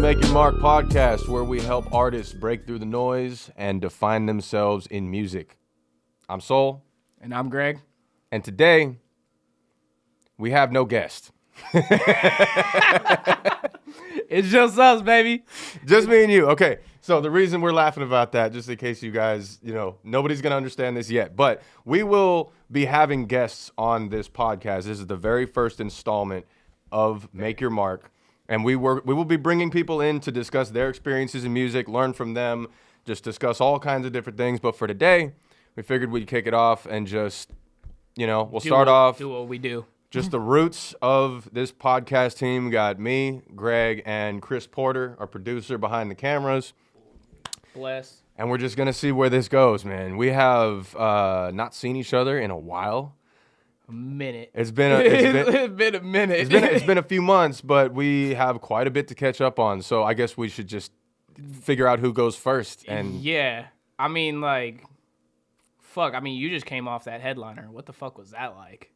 Make Your Mark podcast, where we help artists break through the noise and define themselves in music. I'm Sol. And I'm Greg. And today, we have no guest. It's just us, baby. Just me and you. Okay, so the reason we're laughing about that, just in case you guys, nobody's going to understand this yet, but we will be having guests on this podcast. This is the very first installment of Make Your Mark. And we will be bringing people in to discuss their experiences in music, learn from them, just discuss all kinds of different things. But for today, we figured we'd kick it off and just, we'll start off. Do what we do. Just the roots of this podcast team. We got me, Greg, and Chris Porter, our producer behind the cameras. Bless. And we're just going to see where this goes, man. We have not seen each other in a while. A minute. It's been a minute. It's been a few months, but we have quite a bit to catch up on. So I guess we should just figure out who goes first. And yeah, I mean, you just came off that headliner. What the fuck was that like?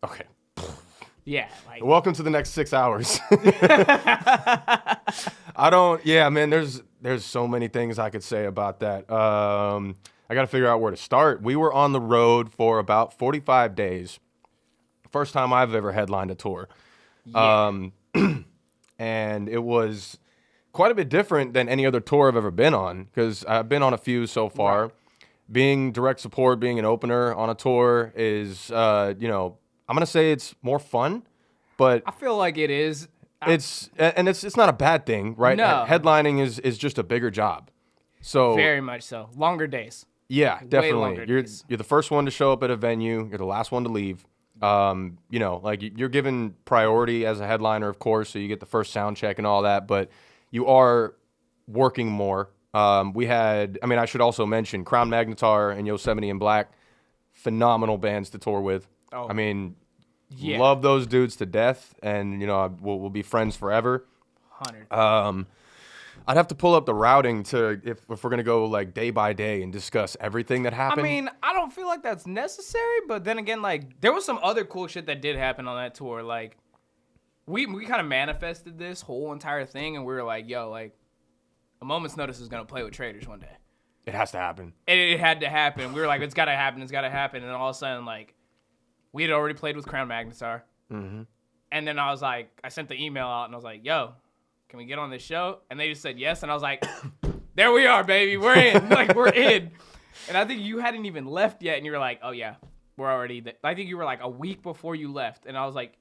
Okay. Yeah. Welcome to the next 6 hours. There's so many things I could say about that. I got to figure out where to start. We were on the road for about 45 days. First time I've ever headlined a tour. Yeah. And it was quite a bit different than any other tour I've ever been on, because I've been on a few so far. Right. Being direct support, being an opener on a tour is, I'm going to say it's more fun, but I feel like it is. It's not a bad thing, right? No. Headlining is just a bigger job. So very much so. Longer days. Yeah, Way definitely. longer days. You're the first one to show up at a venue. You're the last one to leave. You're given priority as a headliner, of course, so you get the first sound check and all that, but you are working more. I should also mention Crown Magnetar and Yosemite in Black, phenomenal bands to tour with. Oh. Yeah. Love those dudes to death, and, we'll be friends forever. 100. I'd have to pull up the routing to if we're going to go day by day and discuss everything that happened. I don't feel like that's necessary, but then again, there was some other cool shit that did happen on that tour. We kind of manifested this whole entire thing, and we were like, yo, A Moment's Notice is going to play with Traders one day. It has to happen. And it had to happen. We were like, it's got to happen. And then all of a sudden, we had already played with Crown Magnetar. Mm-hmm. And then I sent the email out, and I was like, yo, can we get on this show? And they just said yes. And I was like, there we are, baby. We're in. We're in. And I think you hadn't even left yet. And you were like, oh, yeah, we're already there. I think you were a week before you left. And I was like,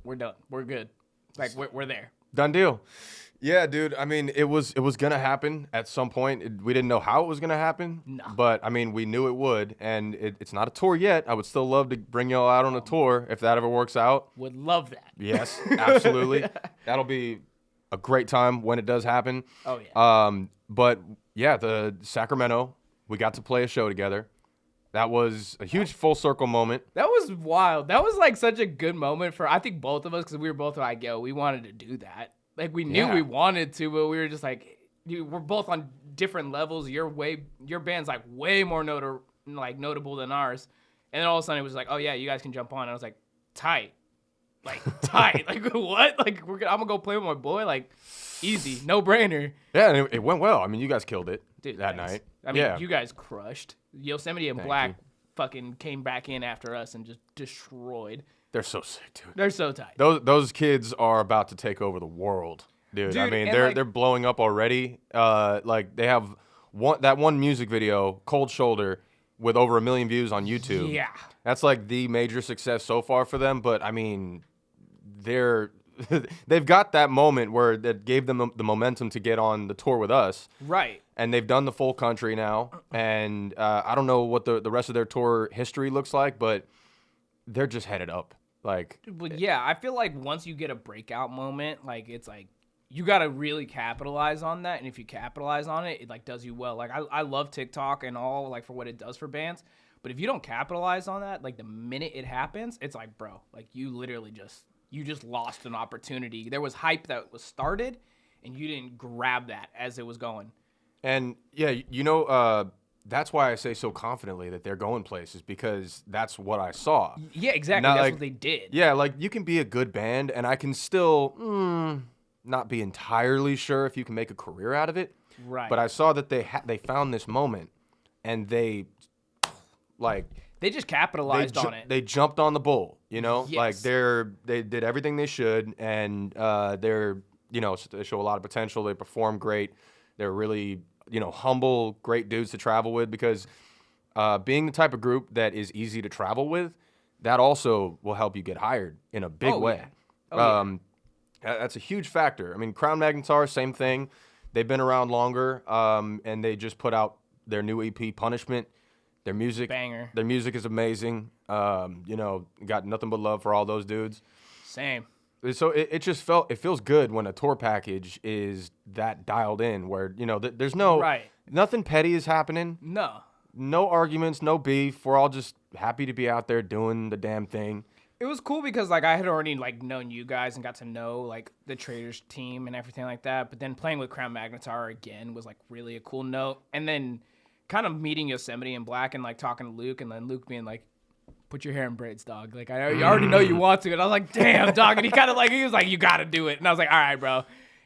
we're done. We're good. We're there. Done deal. Yeah, dude. It was going to happen at some point. We didn't know how it was going to happen. No. But, we knew it would. And it's not a tour yet. I would still love to bring y'all out on a tour if that ever works out. Would love that. Yes, absolutely. That'll be a great time when it does happen. Oh, yeah. But, yeah, the Sacramento, we got to play a show together. That was a huge full circle moment. That was wild. That was, such a good moment for, I think, both of us, because we were both like, yo, we wanted to do that. We knew we wanted to, but we were just we're both on different levels. Your band's way more notable than ours. And then all of a sudden it was oh yeah, you guys can jump on. And I was like, tight. Tight. What? I'm gonna go play with my boy. Easy, no brainer. Yeah, and it went well. You guys killed it, dude, that thanks. night. You guys crushed. Yosemite and Black fucking came back in after us and just destroyed. They're so sick, dude. They're so tight. Those kids are about to take over the world, dude. They're blowing up already. They have one music video, Cold Shoulder, with over 1 million views on YouTube. Yeah, that's the major success so far for them. But they've got that moment where that gave them the momentum to get on the tour with us. Right. And they've done the full country now. And I don't know what the rest of their tour history looks like, but they're just headed up. But yeah, I feel once you get a breakout moment, it's you got to really capitalize on that. And if you capitalize on it, it does you well. I love TikTok and all for what it does for bands. But if you don't capitalize on that, the minute it happens, it's bro, you literally just lost an opportunity. There was hype that was started, and you didn't grab that as it was going. And yeah, that's why I say so confidently that they're going places, because that's what I saw. Yeah, exactly. That's what they did. Yeah, you can be a good band, and I can still not be entirely sure if you can make a career out of it. Right. But I saw that they found this moment, and they just capitalized on it. They jumped on the bull, you know? Yes. Like they did everything they should, and they show a lot of potential. They perform great. They're really, humble, great dudes to travel with, because being the type of group that is easy to travel with, that also will help you get hired in a big way. Yeah. That's a huge factor. I mean, Crown Magnetar, same thing. They've been around longer, and they just put out their new EP, Punishment. Their music, banger. Their music is amazing. Got nothing but love for all those dudes. Same. So it feels good when a tour package is that dialed in, where there's nothing petty is happening. No arguments, no beef. We're all just happy to be out there doing the damn thing. It was cool because I had already known you guys and got to know the Traders team and everything like that. But then playing with Crown Magnetar again was really a cool note. And then kind of meeting Yosemite and Black and talking to Luke, and then Luke being like, "Put your hair in braids, dog. I already know you want to." And I was like, "Damn, dog." And he kind of he was like, "You got to do it." And I was like, "All right, bro."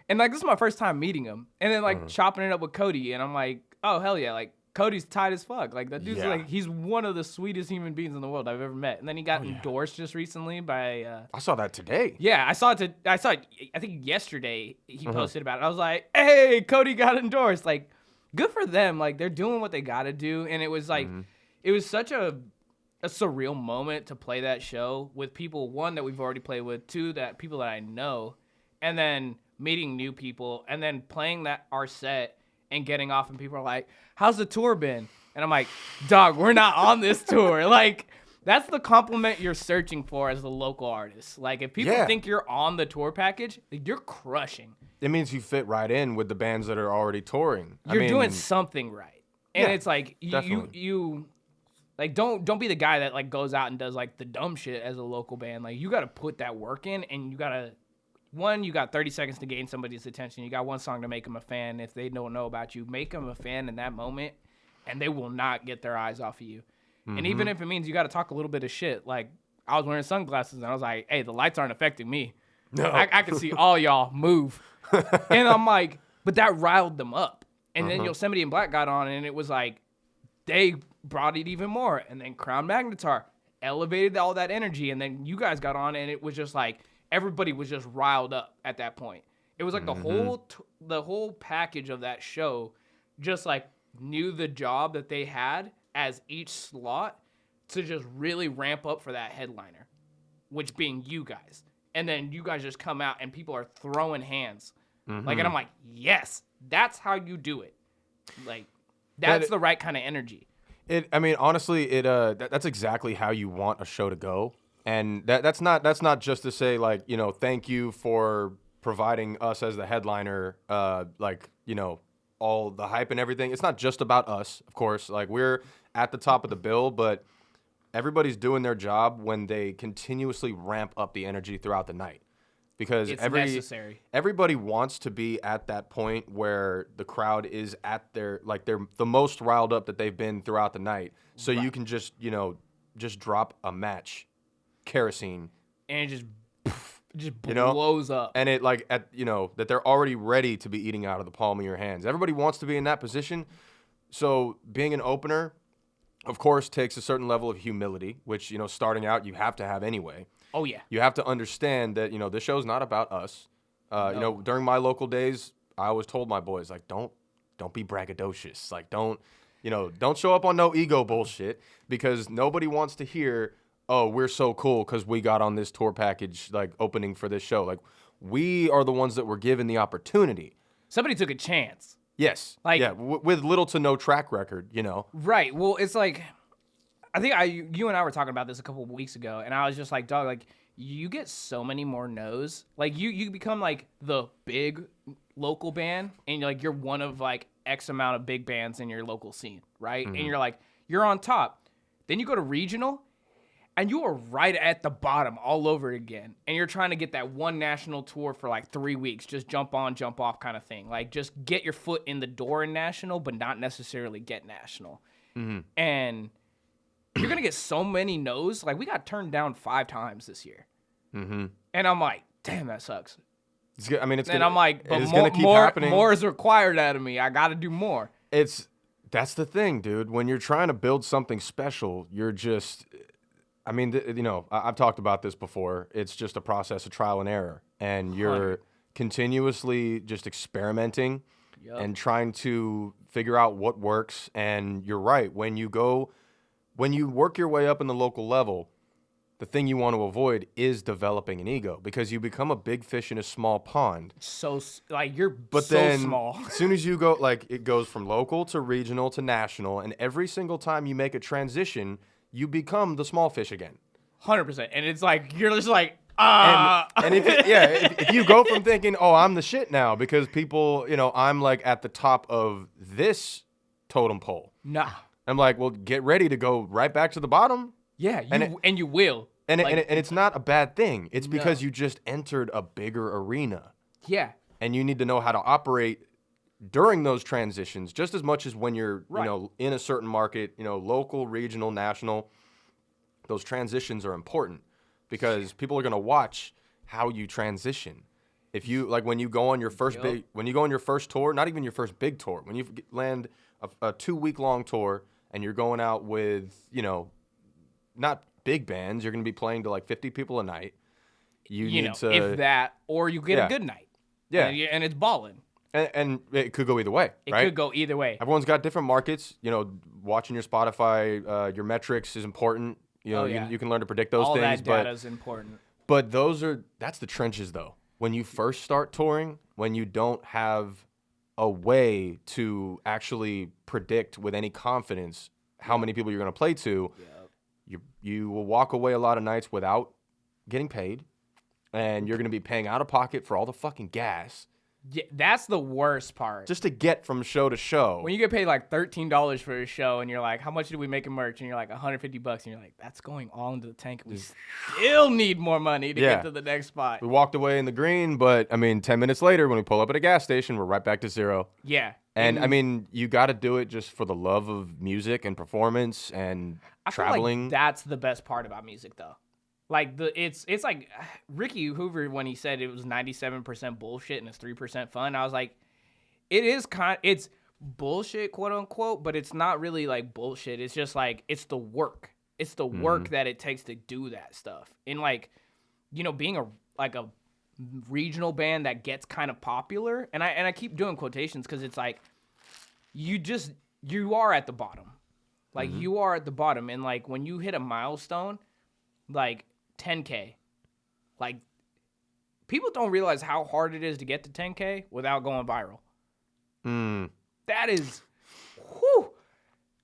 And this is my first time meeting him. And then chopping it up with Cody, and I'm like, "Oh hell yeah!" Cody's tight as fuck. That dude's he's one of the sweetest human beings in the world I've ever met. And then he got endorsed just recently by. I saw that today. Yeah, I saw it. I think yesterday he posted about it. I was like, "Hey, Cody got endorsed." Good for them. They're doing what they got to do. And it was it was such a surreal moment to play that show with people, one, that we've already played with, two, that people that I know, and then meeting new people, and then playing our set and getting off, and people are like, "How's the tour been?" And I'm like, "Dog, we're not on this tour." That's the compliment you're searching for as a local artist. If people think you're on the tour package, you're crushing. It means you fit right in with the bands that are already touring. You're doing something right. And it's you don't be the guy that goes out and does the dumb shit as a local band. You got to put that work in, and you got to, one, you got 30 seconds to gain somebody's attention. You got one song to make them a fan. If they don't know about you, make them a fan in that moment, and they will not get their eyes off of you. Mm-hmm. And even if it means you got to talk a little bit of shit, I was wearing sunglasses, and I was like, "Hey, the lights aren't affecting me. No. I can see all y'all move." And I'm like, but that riled them up. And then Yosemite and Black got on, and it was they brought it even more. And then Crown Magnetar elevated all that energy, and then you guys got on, and it was just everybody was just riled up at that point. It was the whole package of that show just knew the job that they had as each slot to just really ramp up for that headliner, which being you guys. And then you guys just come out and people are throwing hands. And I'm like, yes, that's how you do it. That's the right kind of energy. Honestly, that's exactly how you want a show to go. And that's not just to say thank you for providing us as the headliner, all the hype and everything. It's not just about us, of course. We're at the top of the bill, but everybody's doing their job when they continuously ramp up the energy throughout the night, because it's necessary. Everybody wants to be at that point where the crowd is at they're the most riled up that they've been throughout the night. So you can just drop a match, kerosene, and it just blows up. And it that they're already ready to be eating out of the palm of your hands. Everybody wants to be in that position. So being an opener, of course, takes a certain level of humility, which, starting out, you have to have anyway. Oh, yeah. You have to understand that, this show's not about us. No. During my local days, I always told my boys, don't be braggadocious. Don't show up on no ego bullshit, because nobody wants to hear, "Oh, we're so cool because we got on this tour package, opening for this show." We are the ones that were given the opportunity. Somebody took a chance. Yes. With little to no track record, Right. Well, it's I think you and I were talking about this a couple of weeks ago, and I was just like, "Dog, you get so many more no's. You become the big local band, and you're one of X amount of big bands in your local scene, right? Mm-hmm. And you're on top. Then you go to regional, and you are right at the bottom all over again. And you're trying to get that one national tour for 3 weeks. Just jump on, jump off kind of thing. Just get your foot in the door in national, but not necessarily get national. Mm-hmm. And you're going to get so many no's. We got turned down 5 times this year. Mm-hmm. And I'm like, damn, that sucks. I mean, it's And gonna, I'm like, but it's gonna keep more happening. more is required out of me. I got to do more. That's the thing, dude. When you're trying to build something special, you're just, I mean, I've talked about this before. It's just a process of trial and error, and you're continuously just experimenting and trying to figure out what works. And you're right. When you work your way up in the local level, the thing you want to avoid is developing an ego, because you become a big fish in a small pond. So like you're But so then, small. as soon as you go, like, it goes from local to regional to national, and every single time you make a transition, you become the small fish again. 100%. And it's like you're just like And if you go from thinking, oh, I'm the shit now because people, I'm like at the top of this totem pole. Nah. I'm like, well, get ready to go right back to the bottom. Yeah, you will. And it's not a bad thing. It's because you just entered a bigger arena. Yeah. And you need to know how to operate during those transitions just as much as when you're, in a certain market, local, regional, national. Those transitions are important because people are going to watch how you transition. If you, like, when you go on your first tour, not even your first big tour, when you land a 2-week long tour and you're going out with, not big bands, you're going to be playing to like 50 people a night. You need to, if that, or you get a good night. Yeah. And it's balling. And it could go either way, right? It could go either way. Everyone's got different markets. Watching your Spotify, your metrics is important. You can learn to predict those All things. All that data is important. But that's the trenches, though. When you first start touring, when you don't have a way to actually predict with any confidence how many people you're going to play to, you will walk away a lot of nights without getting paid, and you're going to be paying out of pocket for all the fucking gas. Yeah, that's the worst part. Just to get from show to show. When you get paid like $13 for a show and you're like, how much did we make in merch? And you're like, $150. And you're like, that's going all into the tank. We still need more money to get to the next spot. We walked away in the green, but 10 minutes later, when we pull up at a gas station, we're right back to zero. Yeah. And you got to do it just for the love of music and performance and traveling. Feel like that's the best part about music, though. Like it's like Ricky Hoover when he said it was 97% bullshit and it's 3% fun. I was like, it's bullshit, quote unquote, but it's not really like bullshit. It's just like it's the work. It's the work that it takes to do that stuff. And like, being a regional band that gets kind of popular, and I keep doing quotations because it's like you are at the bottom. Like you are at the bottom, and like when you hit a milestone, like 10K. Like, people don't realize how hard it is to get to 10K without going viral. That is,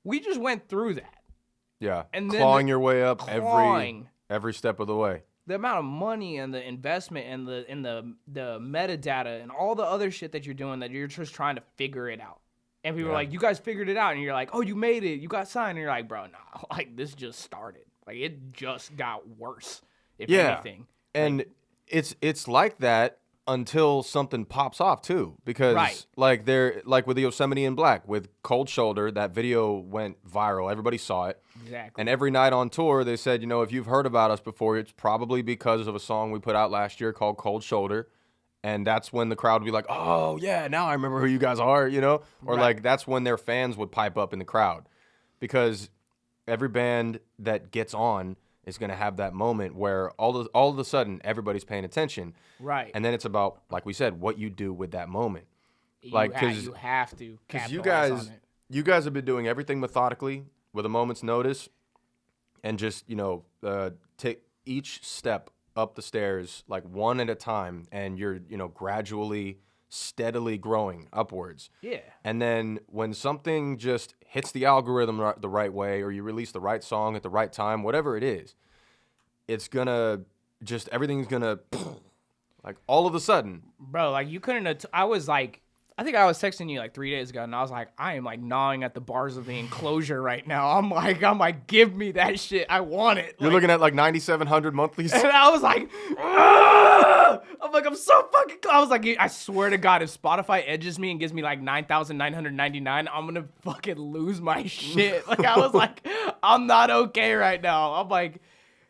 we just went through that. Yeah, and clawing your way up every step of the way. The amount of money and the investment and the metadata and all the other shit that you're doing that you're just trying to figure it out. And people are like, you guys figured it out. And you're like, oh, you made it. You got signed. And you're like, bro, nah, like this just started. Like it just got worse. If anything. And it's like that until something pops off too. Because like with the Yosemite in Black, with Cold Shoulder, that video went viral. Everybody saw it. Exactly. And every night on tour, they said, if you've heard about us before, it's probably because of a song we put out last year called Cold Shoulder. And that's when the crowd would be like, oh, yeah, now I remember who you guys are, Or like that's when their fans would pipe up in the crowd. Because every band that gets on is going to have that moment where all of a sudden everybody's paying attention. Right. And then it's about, like we said, what you do with that moment. You have to capitalize on it. You guys have been doing everything methodically with a moment's notice and just, take each step up the stairs like one at a time, and you're, gradually, steadily growing upwards. Yeah. And then when something just hits the algorithm the right way, or you release the right song at the right time, whatever it is, it's gonna just, everything's gonna, like, all of a sudden. Bro, like, you couldn't, I think I was texting you like 3 days ago, and I was like, I am like gnawing at the bars of the enclosure right now. I'm like, give me that shit. I want it. You're looking at like 9,700 monthlies. And I was like, I'm like, I'm so fucking close. I was like, I swear to God, if Spotify edges me and gives me like 9,999, I'm gonna fucking lose my shit. Like, I was like, I'm not okay right now. I'm like,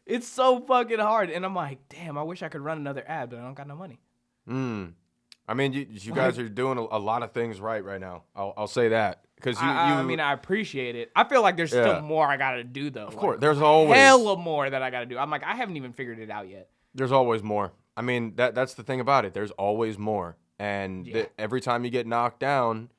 it's so fucking hard. And I'm like, damn, I wish I could run another ad, but I don't got no money. I mean, you guys are doing a lot of things right now. I'll say that. Because I mean, I appreciate it. I feel like there's still more I got to do, though. Of course. There's always. Hella more that I got to do. I'm like, I haven't even figured it out yet. There's always more. I mean, that's the thing about it. There's always more. And every time you get knocked down,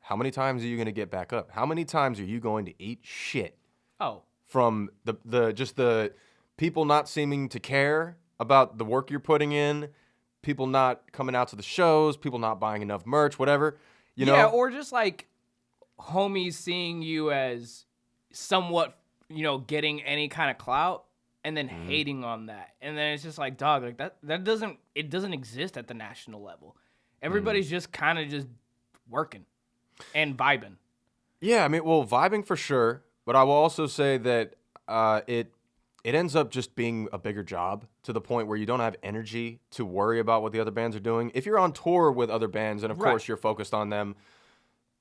how many times are you going to get back up? How many times are you going to eat shit? Oh. From the people not seeming to care about the work you're putting in, people not coming out to the shows, people not buying enough merch, whatever. You know? Yeah, or just like homies seeing you as somewhat, getting any kind of clout and then hating on that. And then it's just like, dog, like that doesn't exist at the national level. Everybody's just kind of just working and vibing. Yeah, I mean, well, vibing for sure, but I will also say that it ends up just being a bigger job to the point where you don't have energy to worry about what the other bands are doing. If you're on tour with other bands, and of course you're focused on them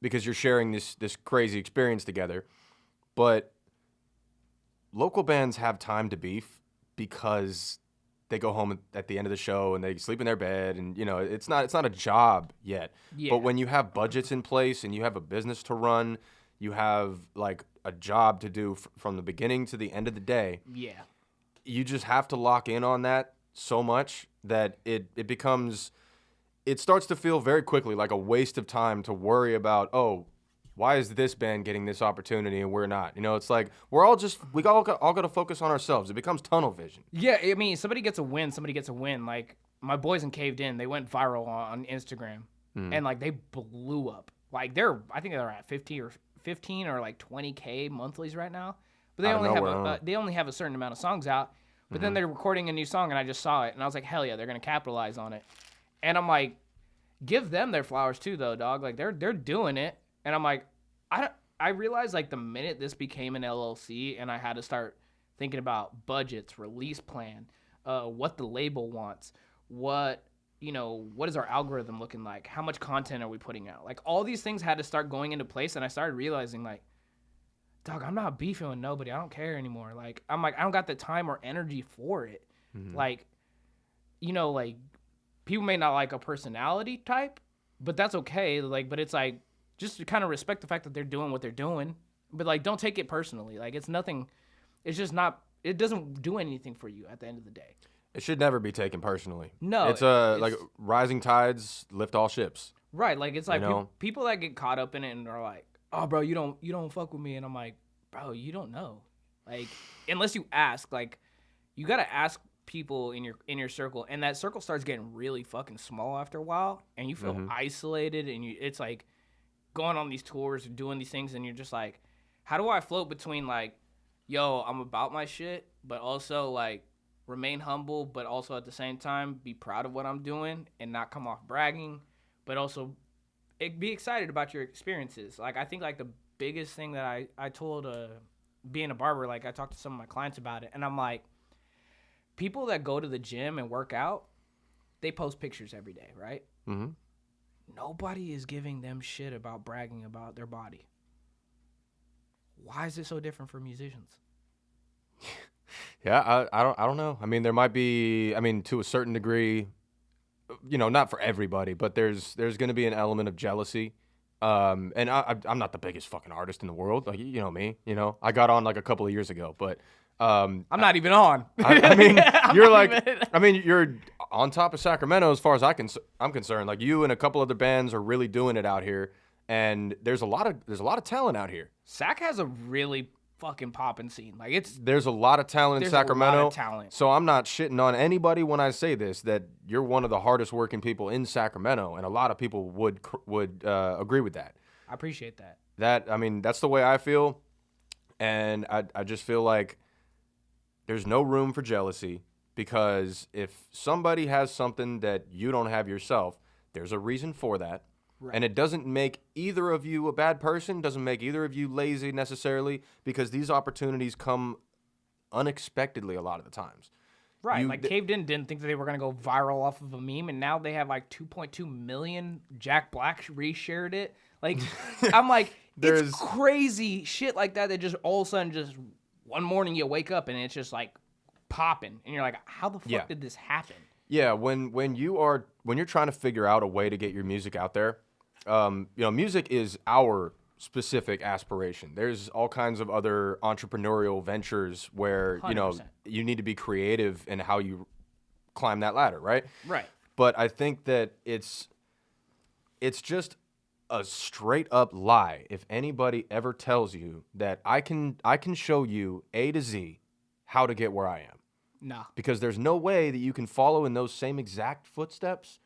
because you're sharing this crazy experience together, but local bands have time to beef because they go home at the end of the show and they sleep in their bed, and it's not a job yet. Yeah. But when you have budgets in place and you have a business to run, you have like a job to do from the beginning to the end of the day. Yeah. You just have to lock in on that so much that it starts to feel very quickly like a waste of time to worry about, oh, why is this band getting this opportunity and we're not? It's like we all got to focus on ourselves. It becomes tunnel vision. Yeah, I mean, somebody gets a win. Like my boys in Caved In, they went viral on Instagram, and like they blew up. Like I think they're at 15 or like 20K monthlies right now, but they only have a certain amount of songs out. But then they're recording a new song, and I just saw it, and I was like, hell yeah, they're gonna capitalize on it. And I'm like, give them their flowers too, though, dog. Like they're doing it. And I'm like, I realized like the minute this became an LLC and I had to start thinking about budgets, release plan, what the label wants, what is our algorithm looking like? How much content are we putting out? Like all these things had to start going into place, and I started realizing like, dog, I'm not beefing with nobody. I don't care anymore. Like I'm like, I don't got the time or energy for it. Like, like people may not like a personality type, but that's okay. Like, but it's like, just to kind of respect the fact that they're doing what they're doing, but like, don't take it personally. Like it's nothing. It's just not. It doesn't do anything for you at the end of the day. It should never be taken personally. No, it's like rising tides lift all ships. Right, like it's like people that get caught up in it and are like, "Oh, bro, you don't fuck with me," and I'm like, "Bro, you don't know." Like unless you ask, like you gotta ask people in your circle, and that circle starts getting really fucking small after a while, and you feel isolated, and it's like going on these tours and doing these things, and you're just like, how do I float between like, yo, I'm about my shit, but also like remain humble, but also at the same time be proud of what I'm doing and not come off bragging, but also be excited about your experiences. Like I think like the biggest thing that I told being a barber, like I talked to some of my clients about it, and I'm like, people that go to the gym and work out, they post pictures every day, right? Mm-hmm. Nobody is giving them shit about bragging about their body. Why is it so different for musicians? Yeah, I don't know. I mean, there might be. I mean, to a certain degree, not for everybody, but there's going to be an element of jealousy. And I'm not the biggest fucking artist in the world. Like you know me. I got on like a couple of years ago, but I'm not even on. I mean, you're like, I mean, you're on top of Sacramento as far as I'm concerned. Like you and a couple other bands are really doing it out here, and there's a lot of talent out here. Sac has a really fucking popping scene. Like there's a lot of talent in Sacramento. A lot of talent. So I'm not shitting on anybody when I say this, that you're one of the hardest working people in Sacramento, and a lot of people would agree with that. I appreciate that. That's the way I feel, and I just feel like there's no room for jealousy, because if somebody has something that you don't have yourself, there's a reason for that. Right. And it doesn't make either of you a bad person, doesn't make either of you lazy necessarily, because these opportunities come unexpectedly a lot of the times. Right, Caved In didn't think that they were going to go viral off of a meme, and now they have like 2.2 million. Jack Black reshared it. Like, I'm like, it's crazy shit like that just all of a sudden just one morning you wake up and it's just like popping, and you're like, how the fuck did this happen? Yeah, when you're trying to figure out a way to get your music out there, music is our specific aspiration. There's all kinds of other entrepreneurial ventures where 100%. you need to be creative in how you climb that ladder, right? Right. But I think that it's just a straight up lie if anybody ever tells you that I can show you A to Z how to get where I am. Nah. Because there's no way that you can follow in those same exact footsteps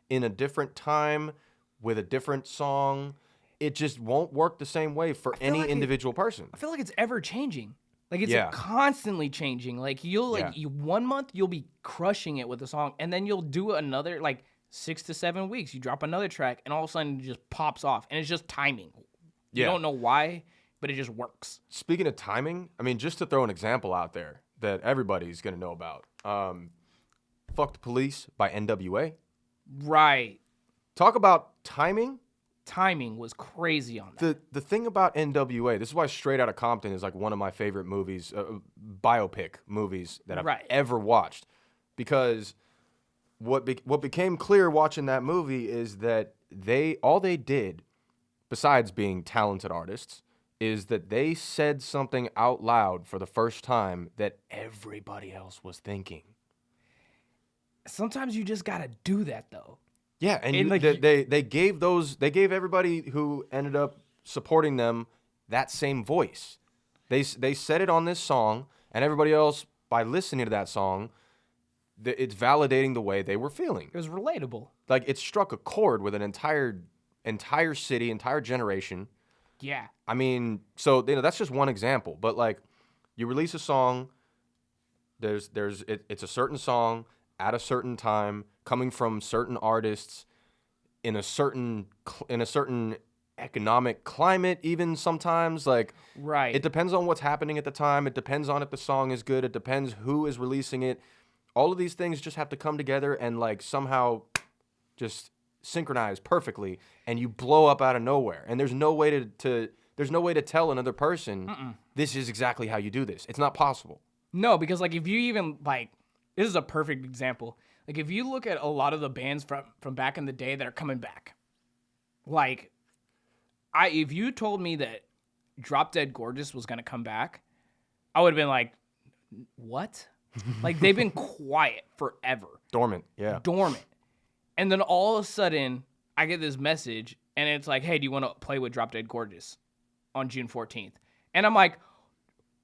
in a different time with a different song. It just won't work the same way for any individual person. I feel like it's ever changing. Like it's Yeah. constantly changing. Like you 1 month you'll be crushing it with a song, and then you'll do another 6 to 7 weeks. You drop another track, and all of a sudden it just pops off, and it's just timing. You Yeah. don't know why, but it just works. Speaking of timing, I mean, just to throw an example out there that everybody's gonna know about, "Fuck the Police" by NWA. Right. Talk about timing. Timing was crazy on that. The thing about NWA, this is why Straight Outta Compton is like one of my favorite movies, biopic movies that I've ever watched, because what became clear watching that movie is that all they did, besides being talented artists, is that they said something out loud for the first time that everybody else was thinking. Sometimes you just gotta do that though. Yeah, and they gave everybody who ended up supporting them that same voice. They said it on this song, and everybody else, by listening to that song, it's validating the way they were feeling. It was relatable. Like it struck a chord with an entire city, entire generation. Yeah. I mean, so that's just one example. But like, you release a song. It's a certain song at a certain time, coming from certain artists in a certain economic climate, even sometimes. Like, Right. it depends on what's happening at the time. It depends on if the song is good. It depends who is releasing it. All of these things just have to come together and like somehow just synchronize perfectly, and you blow up out of nowhere. And there's no way to tell another person this is exactly how you do this. It's not possible. No, because if you even this is a perfect example. Like if you look at a lot of the bands from back in the day that are coming back, if you told me that Drop Dead Gorgeous was gonna come back, I would have been like, what? They've been quiet forever. Dormant, yeah. Dormant. And then all of a sudden, I get this message, and it's like, hey, do you want to play with Drop Dead Gorgeous on June 14th? And I'm like,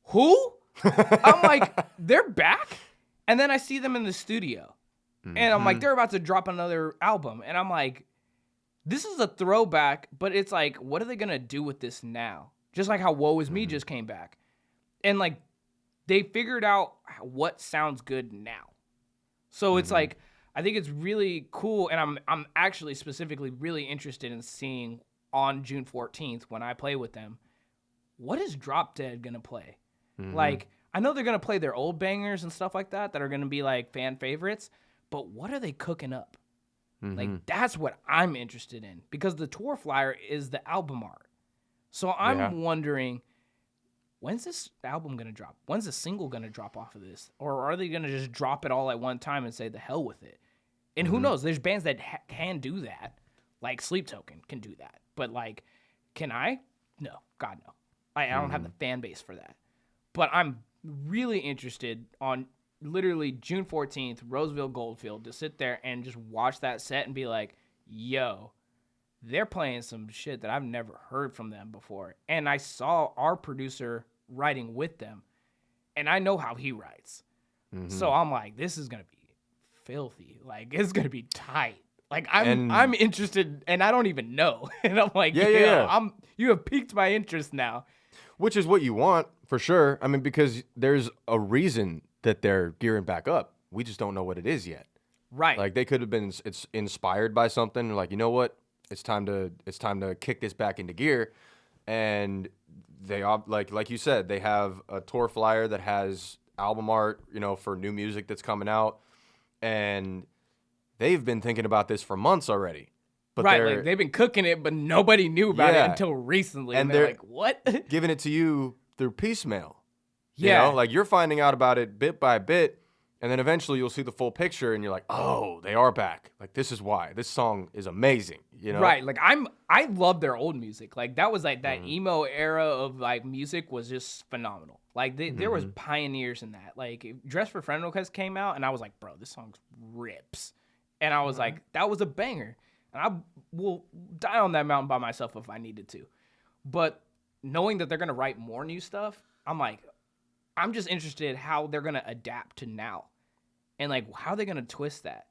who? I'm like, they're back? And then I see them in the studio. And I'm like, they're about to drop another album. And I'm like, this is a throwback, but it's like, what are they going to do with this now? Just like how Woe Is Me just came back. And they figured out what sounds good now. So it's like, I think it's really cool, and I'm actually specifically really interested in seeing on June 14th when I play with them, what is Drop Dead gonna play? I know they're gonna play their old bangers and stuff like that are gonna be fan favorites, but what are they cooking up? That's what I'm interested in, because the tour flyer is the album art. So I'm wondering, when's this album gonna drop? When's the single gonna drop off of this? Or are they gonna just drop it all at one time and say the hell with it? And who knows? There's bands that can do that, like Sleep Token can do that. But can I? No, God no. I don't have the fan base for that. But I'm really interested on literally June 14th, Roseville Goldfield, to sit there and just watch that set and be like, yo, they're playing some shit that I've never heard from them before. And I saw our producer writing with them, and I know how he writes. So I'm like, this is going to be filthy. It's going to be tight. I'm interested, and I don't even know. And I'm like, you have piqued my interest now. Which is what you want, for sure. I mean, because there's a reason that they're gearing back up. We just don't know what it is yet. Right. They could have been inspired by something. Like, you know what? It's time to kick this back into gear. And they like you said, they have a tour flyer that has album art, for new music that's coming out. And they've been thinking about this for months already. But they've been cooking it, but nobody knew about it until recently. And they're like, what? Giving it to you through piecemeal. You're finding out about it bit by bit, And then eventually you'll see the full picture and you're like, oh, they are back. Like, this is why. This song is amazing, you know? Right. Like I love their old music. Like that was like that emo era of like music was just phenomenal. Like there was pioneers in that. Like Dress for Friend Request came out and I was like, bro, this song rips. And I was like, that was a banger. And I will die on that mountain by myself if I needed to. But knowing that they're going to write more new stuff, I'm like, I'm just interested how they're going to adapt to now. And, like, how are they going to twist that?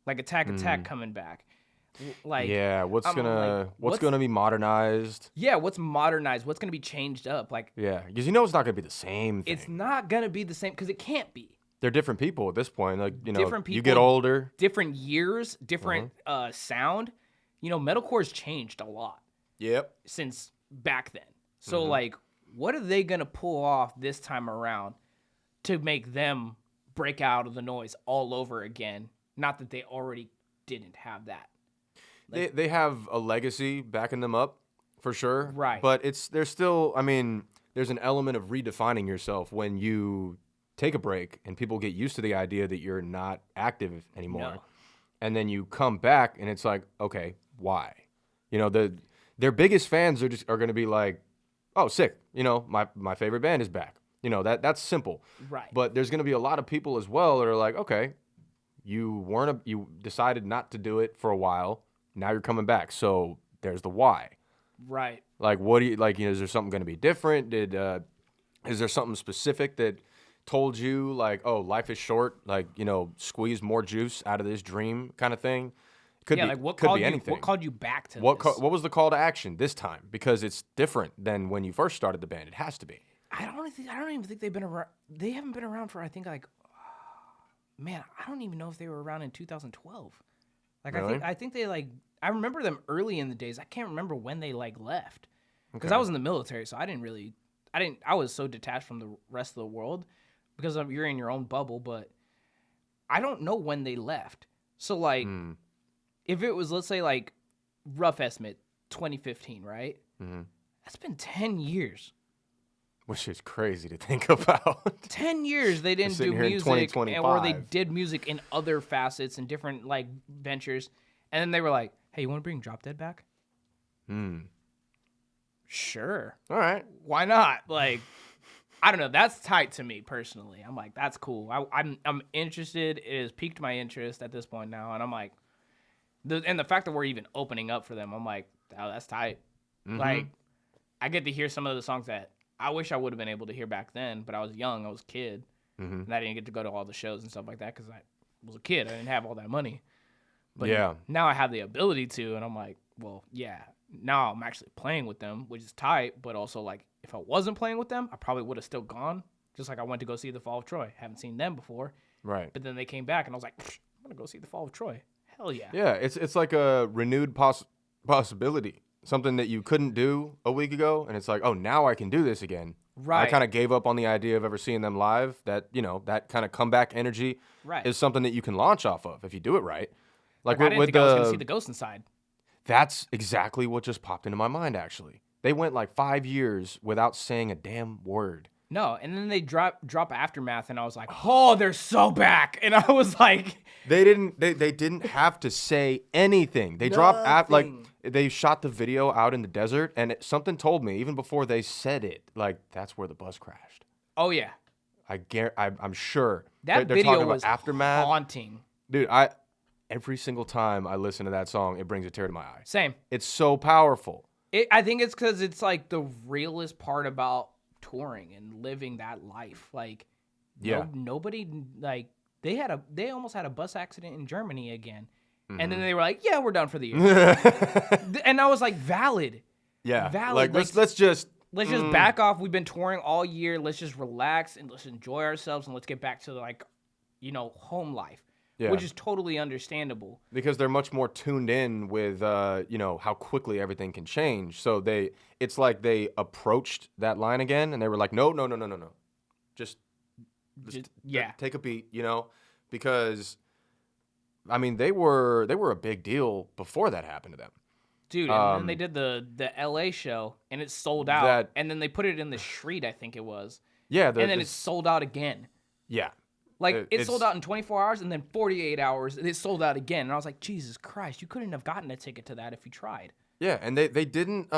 Like, Attack coming back. Like, yeah, what's gonna be modernized? Yeah, what's modernized? What's going to be changed up? Like, yeah, because you know it's not going to be the same thing. It's not going to be the same because it can't be. They're different people at this point. Like, you know, different people, you get older. Different years, different sound. You know, metalcore's changed a lot. Yep. Since back then. So, like, what are they going to pull off this time around to make them break out of the noise all over again? Not that they already didn't have that. Like, they have a legacy backing them up, for sure. Right. But there's still, I mean, there's an element of redefining yourself when you take a break and people get used to the idea that you're not active anymore. No. And then you come back and it's like, okay, why? You know, their biggest fans are going to be like, oh, sick. You know, my favorite band is back. You know, that's simple. Right. But there's going to be a lot of people as well that are like, okay, you decided not to do it for a while. Now you're coming back. So there's the why. Right. Like, what do you, like, you know, is there something going to be different? Is there something specific that told you, like, oh, life is short, like, you know, squeeze more juice out of this dream kind of thing? Could be, like what could called be you? anything. What called you back to What this? what was the call to action this time? Because it's different than when you first started the band. It has to be. I don't even think they've been around. They haven't been around for I think like, man, I don't even know if they were around in 2012. Like Really? I think they like I remember them early in the days. I can't remember when they like left because Okay. I was in the military, so I was so detached from the rest of the world because you're in your own bubble. But I don't know when they left. So like. If it was, let's say, like, rough estimate, 2015, right? Mm-hmm. That's been 10 years. Which is crazy to think about. 10 years they didn't do sitting here in music, or they 2025. did music in other facets and different, like, ventures. And then they were like, hey, you want to bring Drop Dead back? Sure. All right. Why not? Like, I don't know. That's tight to me, personally. I'm like, that's cool. I'm interested. It has piqued my interest at this point now. And I'm like, and the fact that we're even opening up for them, I'm like, oh, that's tight. Like, I get to hear some of the songs that I wish I would have been able to hear back then, but I was young, I was a kid, and I didn't get to go to all the shows and stuff like that because I was a kid. I didn't have all that money. But Yeah. now I have the ability to, and I'm like, well, yeah, now I'm actually playing with them, which is tight, but also, like, if I wasn't playing with them, I probably would have still gone, just like I went to go see the Fall of Troy. Haven't seen them before. Right. But then they came back, and I was like, I'm going to go see the Fall of Troy. Hell yeah. Yeah, it's like a renewed possibility. Something that you couldn't do a week ago, and it's like, oh, now I can do this again. Right. I kind of gave up on the idea of ever seeing them live. That, you know, that kind of comeback energy Right. is something that you can launch off of if you do it right. Like I didn't think I was going to see the Ghost Inside. That's exactly what just popped into my mind, actually. They went like 5 years without saying a damn word. No, and then they drop Aftermath, and I was like, oh, they're so back. And I was like... They didn't have to say anything. They dropped like they shot the video out in the desert, and something told me even before they said it, like that's where the bus crashed. Oh yeah, I'm sure that they're video talking was about Aftermath. haunting. Dude, every single time I listen to that song, it brings a tear to my eye. Same. It's so powerful. I think it's because it's like the realest part about touring and living that life. Like, Yeah. nobody like they almost had a bus accident in Germany again, and then they were like, yeah, we're done for the year. And I was like, valid. Yeah. Valid. Like let's just back off. We've been touring all year. Let's just relax and let's enjoy ourselves and let's get back to like, home life, Yeah. which is totally understandable. because they're much more tuned in with how quickly everything can change. So it's like they approached that line again and they were like, no. Just yeah. take a beat, because I mean they were a big deal before that happened to them. Dude, and then they did the LA show and it sold out. That- And then they put it in the street, I think it was. Yeah, And then it sold out again. yeah. Like, it sold out in 24 hours, and then 48 hours, it sold out again. And I was like, Jesus Christ, you couldn't have gotten a ticket to that if you tried. Yeah, and they didn't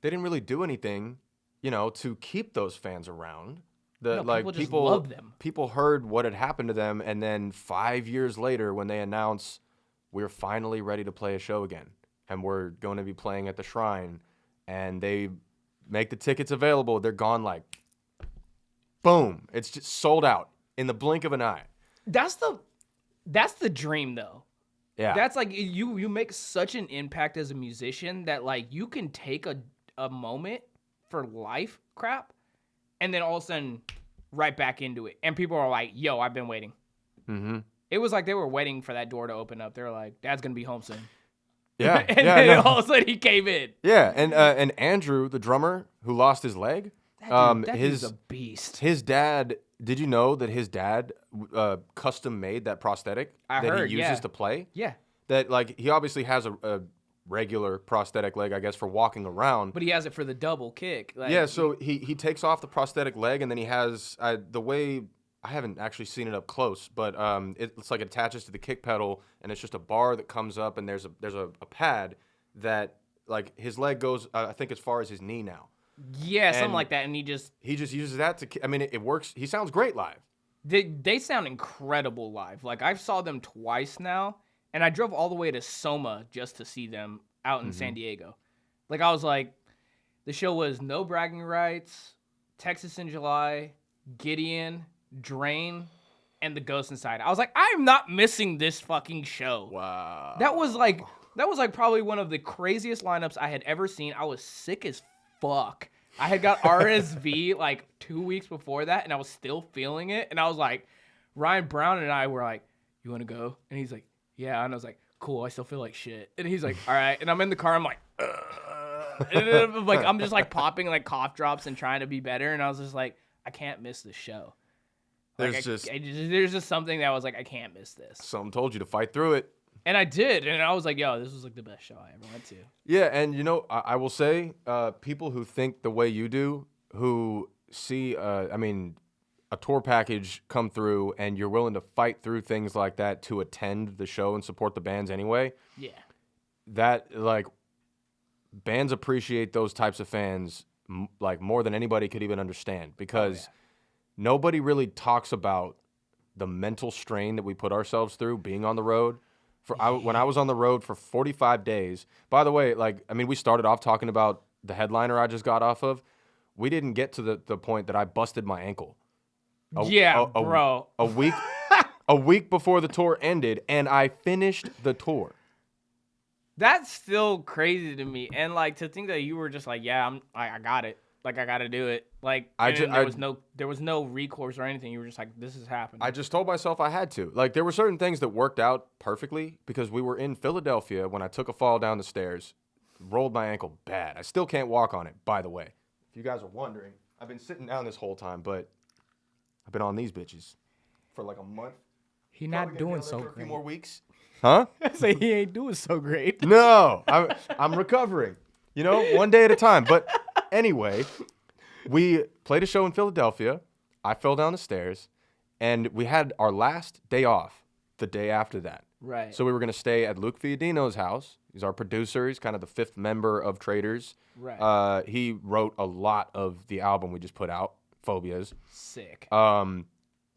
really do anything, to keep those fans around. People just love them. People heard what had happened to them, and then 5 years later, when they announce we're finally ready to play a show again, and we're going to be playing at the Shrine, and they make the tickets available, they're gone like, boom! It's just sold out in the blink of an eye. That's the dream, though. Yeah, that's like you make such an impact as a musician that like you can take a moment for life crap. And then all of a sudden, right back into it. And people are like, yo, I've been waiting. Mm-hmm. It was like they were waiting for that door to open up. They were like, Dad's going to be home soon. Yeah. And then all of a sudden, he came in. Yeah, and Andrew, the drummer, who lost his leg. That dude's a beast. His dad, did you know that his dad custom made that prosthetic that he uses to play? Yeah. That, like, he obviously has a regular prosthetic leg, I guess, for walking around. But he has it for the double kick. Like, yeah, so he takes off the prosthetic leg, and then he has the way I haven't actually seen it up close, but it's like it attaches to the kick pedal, and it's just a bar that comes up, and there's a pad that like his leg goes I think as far as his knee now. Yeah, something like that, and he just uses that to. I mean, it works. He sounds great live. They sound incredible live. Like I've saw them twice now. And I drove all the way to Soma just to see them out in San Diego. Like, I was like, the show was No Bragging Rights, Texas in July, Gideon, Drain, and The Ghost Inside. I was like, I'm not missing this fucking show. Wow. That was like probably one of the craziest lineups I had ever seen. I was sick as fuck. I had got RSV like 2 weeks before that, and I was still feeling it. And I was like, Ryan Brown and I were like, you want to go? And he's like, yeah, and I was like, cool, I still feel like shit. And he's like, all right. And I'm in the car, I'm like, and then, like, I'm just like popping like cough drops and trying to be better. And I was just like, I can't miss this show. Like, there's just something that was like, I can't miss this. Something told you to fight through it. And I did. And I was like, yo, this was like the best show I ever went to. Yeah, and I will say, people who think the way you do, who see, a tour package come through and you're willing to fight through things like that to attend the show and support the bands anyway. Yeah. That, like, bands appreciate those types of fans like more than anybody could even understand, because nobody really talks about the mental strain that we put ourselves through being on the road. When I was on the road for 45 days, by the way, like, I mean, we started off talking about the headliner I just got off of. We didn't get to the point that I busted my ankle. Bro. A week before the tour ended, and I finished the tour. That's still crazy to me. And like to think that you were just like, yeah, I got it. Like I got to do it. Like there was no recourse or anything. You were just like, this is happening. I just told myself I had to. Like, there were certain things that worked out perfectly because we were in Philadelphia when I took a fall down the stairs, rolled my ankle bad. I still can't walk on it, by the way. If you guys are wondering, I've been sitting down this whole time, but I've been on these bitches for like a month. He not doing so great. A few more weeks. Huh? I say he ain't doing so great. No, I'm recovering. One day at a time. But anyway, we played a show in Philadelphia. I fell down the stairs, and we had our last day off the day after that. Right. So we were going to stay at Luke Fiadino's house. He's our producer. He's kind of the fifth member of Traders. Right. He wrote a lot of the album we just put out, Phobias. Sick.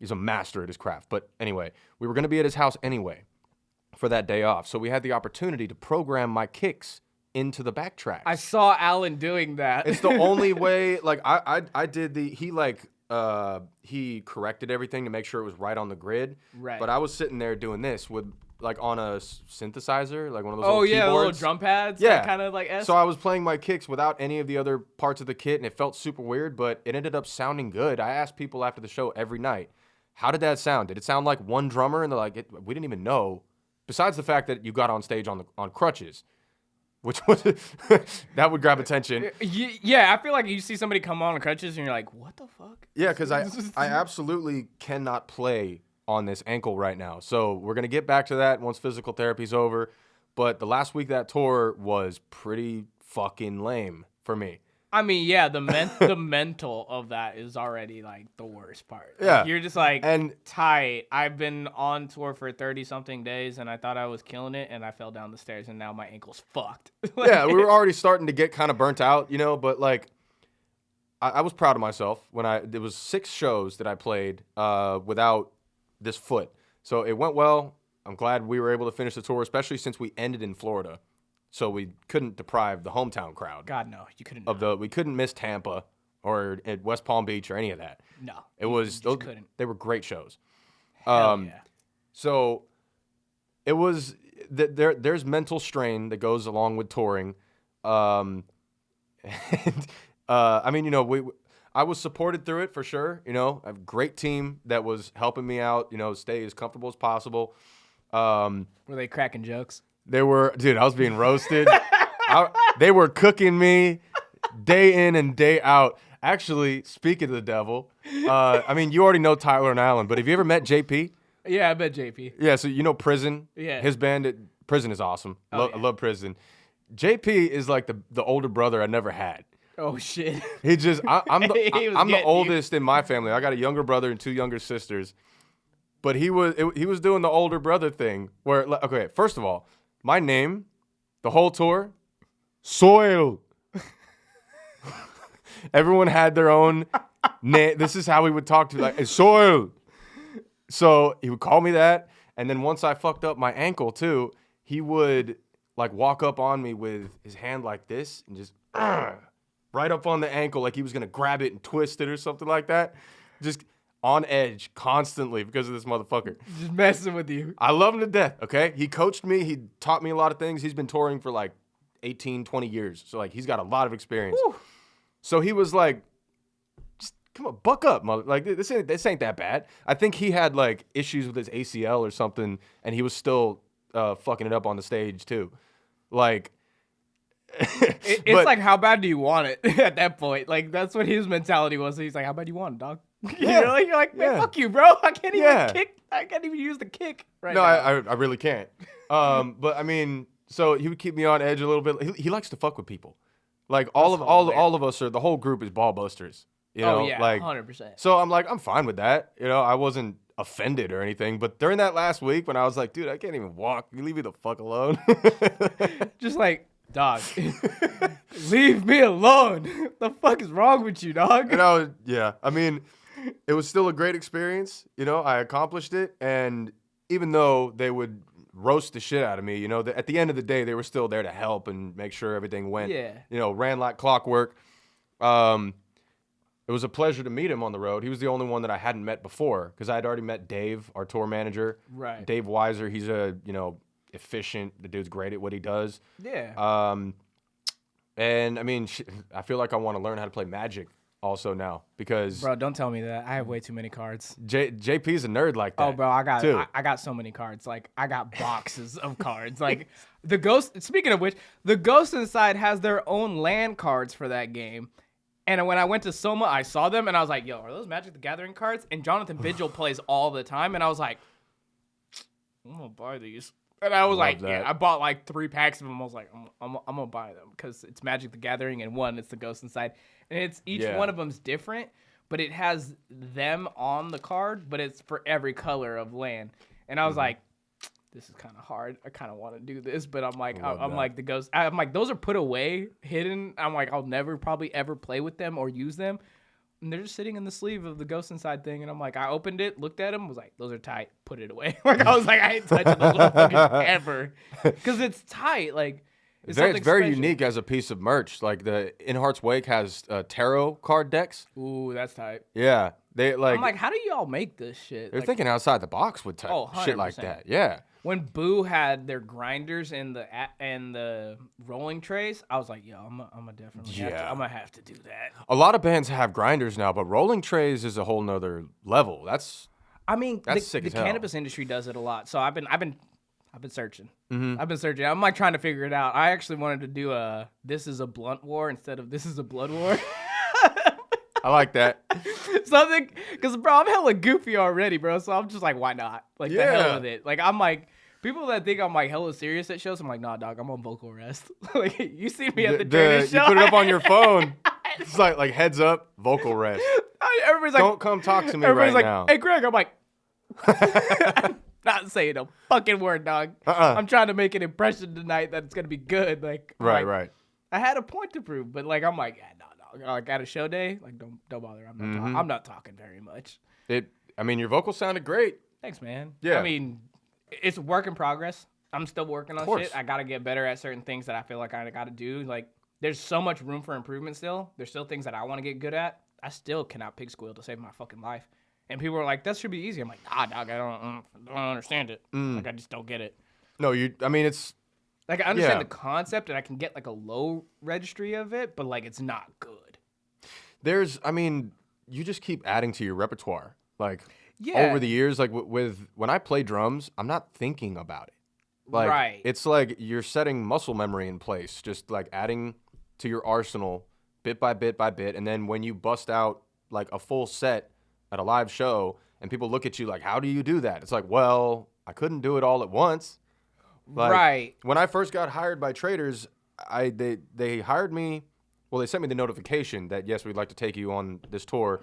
He's a master at his craft. But anyway, we were going to be at his house anyway for that day off. So we had the opportunity to program my kicks into the backtracks. I saw Alan doing that. It's the only way. Like I did he corrected everything to make sure it was right on the grid. Right. But I was sitting there doing this with like on a synthesizer, like one of those little keyboards. Little drum pads. Yeah. Kind of like So I was playing my kicks without any of the other parts of the kit, and it felt super weird, but it ended up sounding good. I asked people after the show every night, how did that sound? Did it sound like one drummer? And they're like, we didn't even know. Besides the fact that you got on stage on crutches, which was that would grab attention. Yeah, I feel like you see somebody come on crutches and you're like, what the fuck? Yeah, because I absolutely cannot play on this ankle right now. So we're going to get back to that once physical therapy's over. But the last week that tour was pretty fucking lame for me. I mean, yeah, the mental of that is already like the worst part. Yeah. Like, you're just like And tight. I've been on tour for 30 something days and I thought I was killing it and I fell down the stairs and now my ankle's fucked. yeah, we were already starting to get kind of burnt out, but like I was proud of myself when there was 6 shows that I played without this foot. So it went well. I'm glad we were able to finish the tour, especially since we ended in Florida. So we couldn't deprive the hometown crowd. God, no, you couldn't. We couldn't miss Tampa or at West Palm Beach or any of that. No, it was you couldn't. They were great shows. Hell yeah. So it was there's mental strain that goes along with touring. And I mean, I was supported through it for sure. I have a great team that was helping me out. Stay as comfortable as possible. Were they cracking jokes? They were, dude. I was being roasted. They were cooking me day in and day out. Actually, speaking of the devil, I mean, you already know Tyler and Alan, but have you ever met JP? Yeah, I met JP. Yeah, so Prison. Yeah. His band, Prison is awesome. Oh, yeah. I love Prison. JP is like the older brother I never had. Oh shit. He just, I'm the oldest in my family. I got a younger brother and 2 younger sisters. But he was doing the older brother thing where, okay, first of all, my name, the whole tour, Soil. Everyone had their own name. This is how we would talk to, like, Soil. So he would call me that. And then once I fucked up my ankle too, he would like walk up on me with his hand like this and just right up on the ankle like he was going to grab it and twist it or something like that. Just on edge constantly because of this motherfucker. Just messing with you. I love him to death, okay? He coached me. He taught me a lot of things. He's been touring for like 18, 20 years. So like he's got a lot of experience. Whew. So he was like, just come on, buck up, mother. Like this ain't that bad. I think he had like issues with his ACL or something and he was still fucking it up on the stage too. Like it's like, how bad do you want it at that point? Like that's what his mentality was. So he's like, how bad do you want it, dog? Yeah. You're like, man, fuck you, bro. I can't even kick. I can't even use the kick right no, now. I really can't. But I mean, so he would keep me on edge a little bit. He likes to fuck with people. Like all of us the whole group is ball busters. Like 100%. So I'm like, I'm fine with that. I wasn't offended or anything. But during that last week when I was like, dude, I can't even walk. You leave me the fuck alone. Just like, dog, leave me alone. The fuck is wrong with you, dog? I mean, it was still a great experience. I accomplished it. And even though they would roast the shit out of me, at the end of the day, they were still there to help and make sure everything went, ran like clockwork. It was a pleasure to meet him on the road. He was the only one that I hadn't met before because I had already met Dave, our tour manager. Right. Dave Weiser. He's efficient. The dude's great at what he does. Yeah. And I mean, I feel like I want to learn how to play Magic also now because bro, don't tell me that. I have way too many cards. JP's a nerd like that. Oh, bro, I got so many cards. Like I got boxes of cards. Like the Ghost. Speaking of which, the Ghost Inside has their own land cards for that game. And when I went to Soma, I saw them and I was like, yo, are those Magic the Gathering cards? And Jonathan Vigil plays all the time. And I was like, I'm going to buy these. And I was like, yeah, I bought like 3 packs of them. I was like, I'm going to buy them because it's Magic the Gathering and one, it's the Ghost Inside. And it's each one of them's different, but it has them on the card, but it's for every color of land. And I was like, this is kind of hard. I kind of want to do this, but I'm like, the Ghost. I'm like, those are put away, hidden. I'm like, I'll never probably ever play with them or use them. And they're just sitting in the sleeve of the Ghost Inside thing. And I'm like, I opened it, looked at them, was like, those are tight. Put it away. Like, I was like, I ain't touching those motherfuckers ever. Because it's tight. Like, it's very special. Unique as a piece of merch. Like, the In Heart's Wake has tarot card decks. Ooh, that's tight. Yeah. I'm like, how do y'all make this shit? They're thinking outside the box with shit like that. Yeah. When Boo had their grinders and the rolling trays, I was like, yo, I'm gonna definitely I'm gonna have to do that. A lot of bands have grinders now, but rolling trays is a whole nother level. That's sick the as hell. Cannabis industry does it a lot. So I've been searching. Mm-hmm. I've been searching. I'm like trying to figure it out. I actually wanted to do This Is a Blunt War instead of This Is a Blood War. I like that. Something, because, bro, I'm hella goofy already, bro. So I'm just like, why not? Like, the hell with it. Like, I'm like, people that think I'm like hella serious at shows, I'm like, nah, dog, I'm on vocal rest. Like, you see me at the trainer show. You put it up on your phone. It's like heads up, vocal rest. Everybody's like, don't come talk to me everybody's right like, now. hey, Greg. I'm like, not saying a fucking word, dog. I'm trying to make an impression tonight that it's gonna be good. Like, Right. I had a point to prove, but like, I'm like, yeah, no. Like at a show day, like, don't bother. I'm not talking very much. Your vocals sounded great. Thanks, man. Yeah. I mean, it's a work in progress. I'm still working on shit. I gotta get better at certain things that I feel like I gotta do. Like, there's so much room for improvement still. There's still things that I want to get good at. I still cannot pig squeal to save my fucking life. And people are like, that should be easy. I'm like, nah, dog, I don't understand it. Like, I just don't get it. No, it's... Like, I understand the concept, and I can get, like, a low registry of it, but, like, it's not good. You just keep adding to your repertoire. Like, over the years, like, when I play drums, I'm not thinking about it. Like, it's like you're setting muscle memory in place, just, like, adding to your arsenal bit by bit by bit, and then when you bust out, like, a full set at a live show, and people look at you like, how do you do that? It's like, well, I couldn't do it all at once. Like, when I first got hired by Traders, they hired me. Well, they sent me the notification that, yes, we'd like to take you on this tour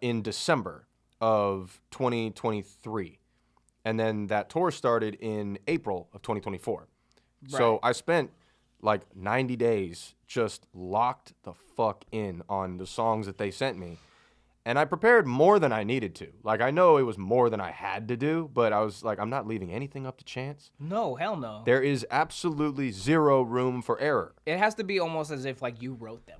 in December of 2023. And then that tour started in April of 2024. So I spent like 90 days just locked the fuck in on the songs that they sent me. And I prepared more than I needed to. Like, I know it was more than I had to do, but I was like, I'm not leaving anything up to chance. No, hell no. There is absolutely zero room for error. It has to be almost as if, like, you wrote them.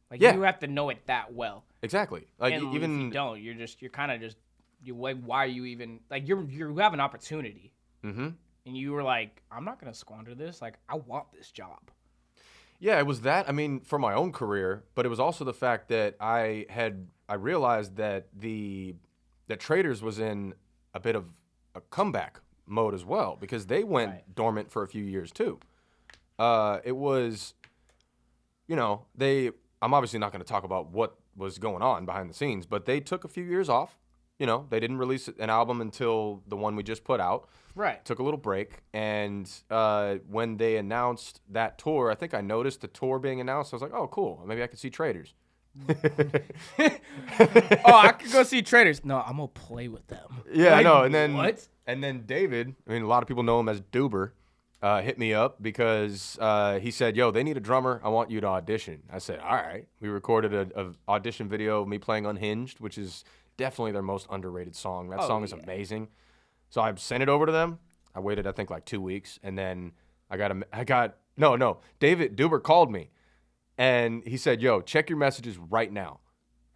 Like, you have to know it that well. Exactly. Like, and even if you don't, you're kind of just, why are you even, like, you have an opportunity. Mm-hmm. And you were like, I'm not going to squander this. Like, I want this job. Yeah, it was that. For my own career, but it was also the fact that I realized that that Traders was in a bit of a comeback mode as well, because they went dormant for a few years too. It was, I'm obviously not going to talk about what was going on behind the scenes, but they took a few years off. They didn't release an album until the one we just put out. Right. Took a little break. And when they announced that tour, I think I noticed the tour being announced. I was like, oh, cool. Maybe I could see Traders. I could go see Traders. No, I'm going to play with them. Yeah, like, I know. And then, what? And then David, a lot of people know him as Duber, hit me up because he said, yo, they need a drummer. I want you to audition. I said, all right. We recorded an audition video of me playing Unhinged, which is definitely their most underrated song. That song is amazing. So I sent it over to them. I waited, I think, like 2 weeks. And then David Duber called me. And he said, yo, check your messages right now.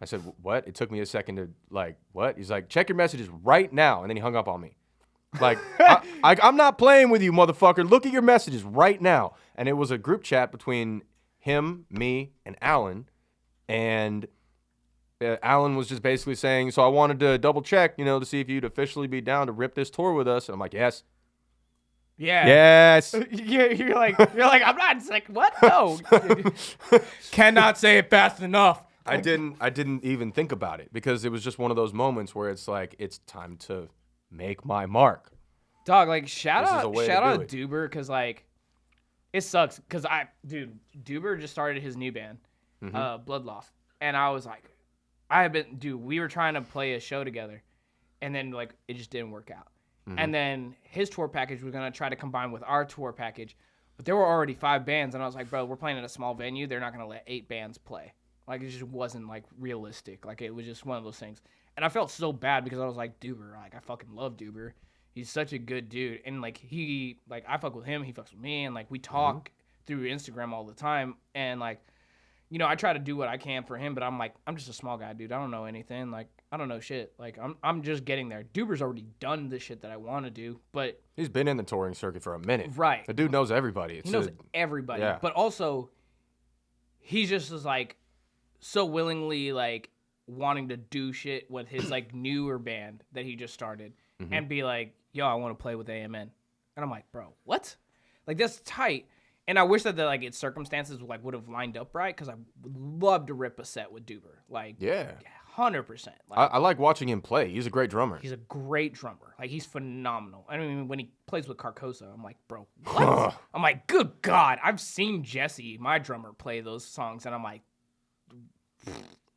I said, what? It took me a second to, like, what? He's like, check your messages right now. And then he hung up on me. Like, I'm not playing with you, motherfucker. Look at your messages right now. And it was a group chat between him, me, and Alan. And Alan was just basically saying, so I wanted to double check, to see if you'd officially be down to rip this tour with us. And I'm like, yes. Yeah. Yes. You're like, I'm not. It's like, what? No. Cannot say it fast enough. I didn't even think about it because it was just one of those moments where it's like, it's time to make my mark. Dog, like, shout out Duber, because, like, it sucks. Because, Duber just started his new band, Bloodloss. And I was like, we were trying to play a show together. And then, like, it just didn't work out. Mm-hmm. And then his tour package was going to try to combine with our tour package. But there were already 5 bands. And I was like, bro, we're playing at a small venue. They're not going to let 8 bands play. Like, it just wasn't, like, realistic. Like, it was just one of those things. And I felt so bad because I was like, Duber, like, I fucking love Duber. He's such a good dude. And, like, I fuck with him. He fucks with me. And, like, we talk through Instagram all the time. And, like, I try to do what I can for him. But I'm like, I'm just a small guy, dude. I don't know anything. Like, I don't know shit. Like, I'm just getting there. Duber's already done the shit that I want to do. But he's been in the touring circuit for a minute. Right. The dude knows everybody. He knows everybody. Yeah. But also, he just is, like, so willingly, like, wanting to do shit with his, like, newer band that he just started and be like, yo, I want to play with AMN. And I'm like, bro, what? Like, that's tight. And I wish that like its circumstances like would have lined up right, because I would love to rip a set with Duber. Like, 100%. Like, I like watching him play. He's a great drummer. He's a great drummer. Like, he's phenomenal. I mean, when he plays with Carcosa, I'm like, bro, what? I'm like, good God. I've seen Jesse, my drummer, play those songs, and I'm like,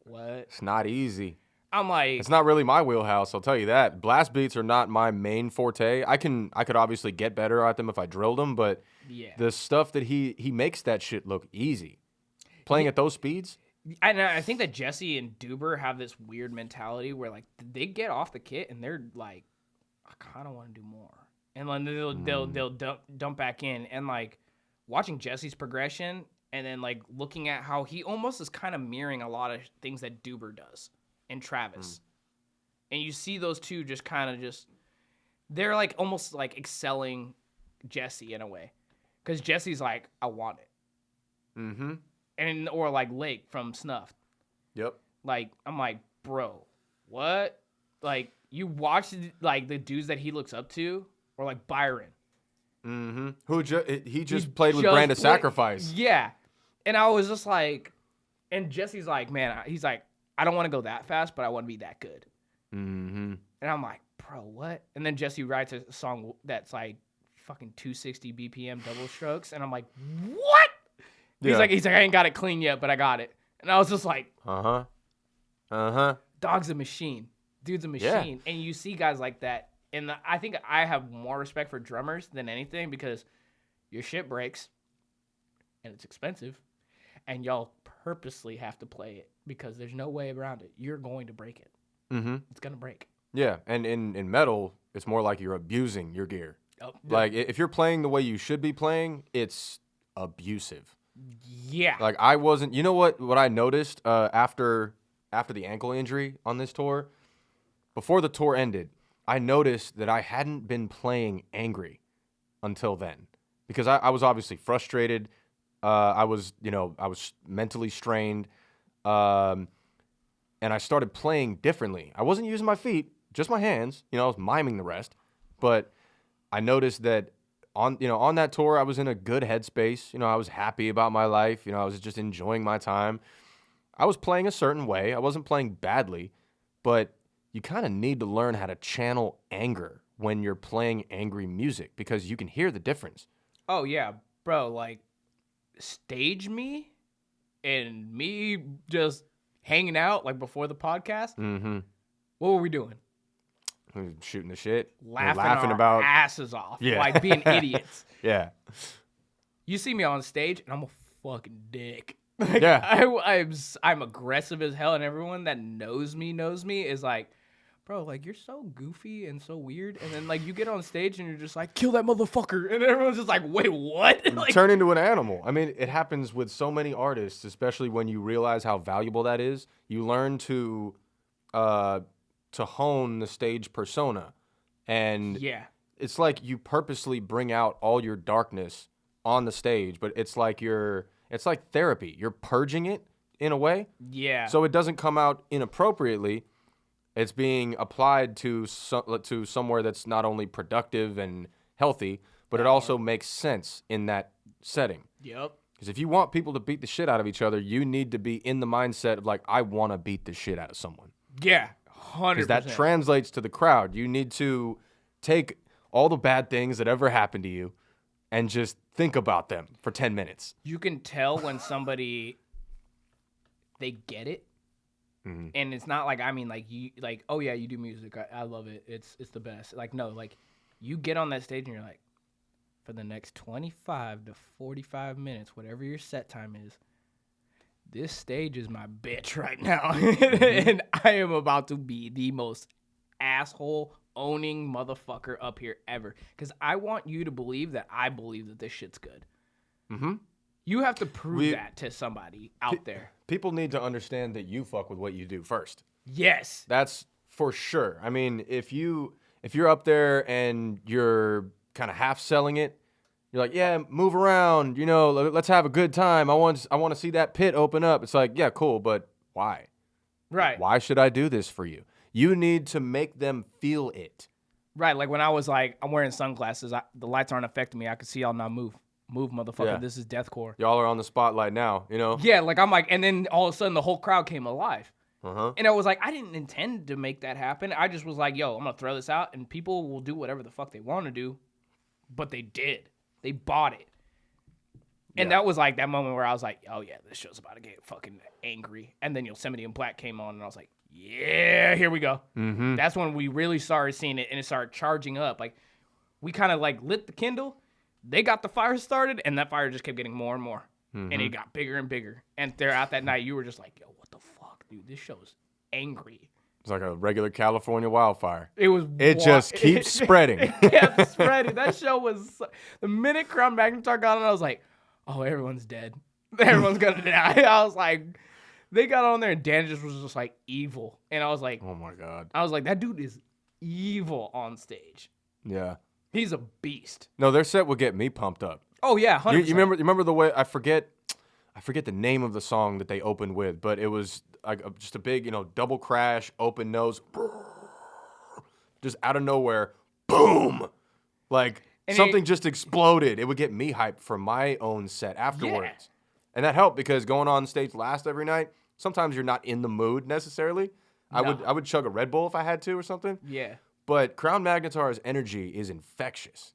What? It's not easy. I'm like, it's not really my wheelhouse. I'll tell you that. Blast beats are not my main forte. I could obviously get better at them if I drilled them, but the stuff that he makes that shit look easy. Playing at those speeds. And I think that Jesse and Duber have this weird mentality where like they get off the kit and they're like, I kind of want to do more, and then they'll dump back in, and like watching Jesse's progression and then like looking at how he almost is kind of mirroring a lot of things that Duber does and Travis, and you see those two just kind of they're like almost like excelling Jesse in a way, because Jesse's like, I want it. Mm-hmm. And or like Lake from Snuff. Yep. Like, I'm like, bro, what? Like, you watch like the dudes that he looks up to, or like Byron. Mm-hmm. He just played with Brand of Sacrifice. Yeah. And I was just like, and Jesse's like, man, he's like, I don't want to go that fast, but I want to be that good. Mm-hmm. And I'm like, bro, what? And then Jesse writes a song that's like fucking 260 BPM double strokes, and I'm like, what? He's like, I ain't got it clean yet, but I got it. And I was just like, dog's a machine. Dude's a machine. Yeah. And you see guys like that. And I think I have more respect for drummers than anything, because your shit breaks and it's expensive, and y'all purposely have to play it because there's no way around it. You're going to break it. Mm-hmm. It's going to break. Yeah. And in metal, it's more like you're abusing your gear. Oh, like if you're playing the way you should be playing, it's abusive. Yeah. Like I wasn't, you know what I noticed after the ankle injury on this tour, before the tour ended, I noticed that I hadn't been playing angry until then, because I was obviously frustrated. I was mentally strained. And I started playing differently. I wasn't using my feet, just my hands, I was miming the rest, but I noticed that on that tour, I was in a good headspace. I was happy about my life. I was just enjoying my time. I was playing a certain way. I wasn't playing badly, but you kind of need to learn how to channel anger when you're playing angry music, because you can hear the difference. Oh, yeah, bro. Like, stage me and me just hanging out, like, before the podcast. Mm-hmm. What were we doing? Shooting the shit, laughing about asses off, like being idiots. Yeah. You see me on stage, and I'm a fucking dick. Like, yeah. I'm aggressive as hell, and everyone that knows me is like, bro, like, you're so goofy and so weird. And then like you get on stage and you're just like, kill that motherfucker, and everyone's just like, wait, what? Like, turn into an animal. I mean, it happens with so many artists, especially when you realize how valuable that is. You learn to hone the stage persona, and it's like you purposely bring out all your darkness on the stage, but it's like therapy. You're purging it in a way, so it doesn't come out inappropriately. It's being applied to somewhere that's not only productive and healthy, but it also makes sense in that setting. Yep. Because if you want people to beat the shit out of each other, you need to be in the mindset of like, I want to beat the shit out of someone. Yeah. 100%. Because that translates to the crowd. You need to take all the bad things that ever happened to you and just think about them for 10 minutes. You can tell when somebody, they get it. Mm-hmm. And it's not like, I mean, like, you, like, oh yeah, you do music. I love it. It's the best. Like, no, like, you get on that stage and you're like, for the next 25 to 45 minutes, whatever your set time is, this stage is my bitch right now. And I am about to be the most asshole owning motherfucker up here ever. Because I want you to believe that I believe that this shit's good. Mm-hmm. You have to prove that to somebody out there. People need to understand that you fuck with what you do first. Yes. That's for sure. I mean, if you're up there and you're kind of half selling it, you're like, yeah, move around, let's have a good time. I want to see that pit open up. It's like, yeah, cool, but why? Right. Why should I do this for you? You need to make them feel it. Right, like when I was like, I'm wearing sunglasses, the lights aren't affecting me. I can see y'all now move. Move, motherfucker. Yeah. This is deathcore. Y'all are on the spotlight now, Yeah, like I'm like, and then all of a sudden the whole crowd came alive. Uh-huh. And I was like, I didn't intend to make that happen. I just was like, yo, I'm going to throw this out, and people will do whatever the fuck they want to do. But they did. They bought it. And that was like that moment where I was like, oh yeah, this show's about to get fucking angry. And then Yosemite and Black came on, and I was like, yeah, here we go. Mm-hmm. That's when we really started seeing it, and it started charging up. Like, we kind of like lit the kindle. They got the fire started, and that fire just kept getting more and more. Mm-hmm. And it got bigger and bigger. And throughout that night, you were just like, yo, what the fuck, dude? This show is angry. It's like a regular California wildfire. It just keeps spreading. It kept spreading. That show was... The minute Crown Magnetar got on, I was like, oh, everyone's dead. Everyone's gonna die. I was like... They got on there, and Dan just was just like evil. And I was like... Oh, my God. I was like, that dude is evil on stage. Yeah. He's a beast. No, their set would get me pumped up. Oh, yeah, 100%. You remember the way... I forget the name of the song that they opened with, but it was like just a big, double crash, open nose, just out of nowhere, boom, like and something just exploded. It would get me hyped for my own set afterwards, and that helped because going on stage last every night, sometimes you're not in the mood necessarily. I would chug a Red Bull if I had to or something. Yeah. But Crown Magnetar's energy is infectious.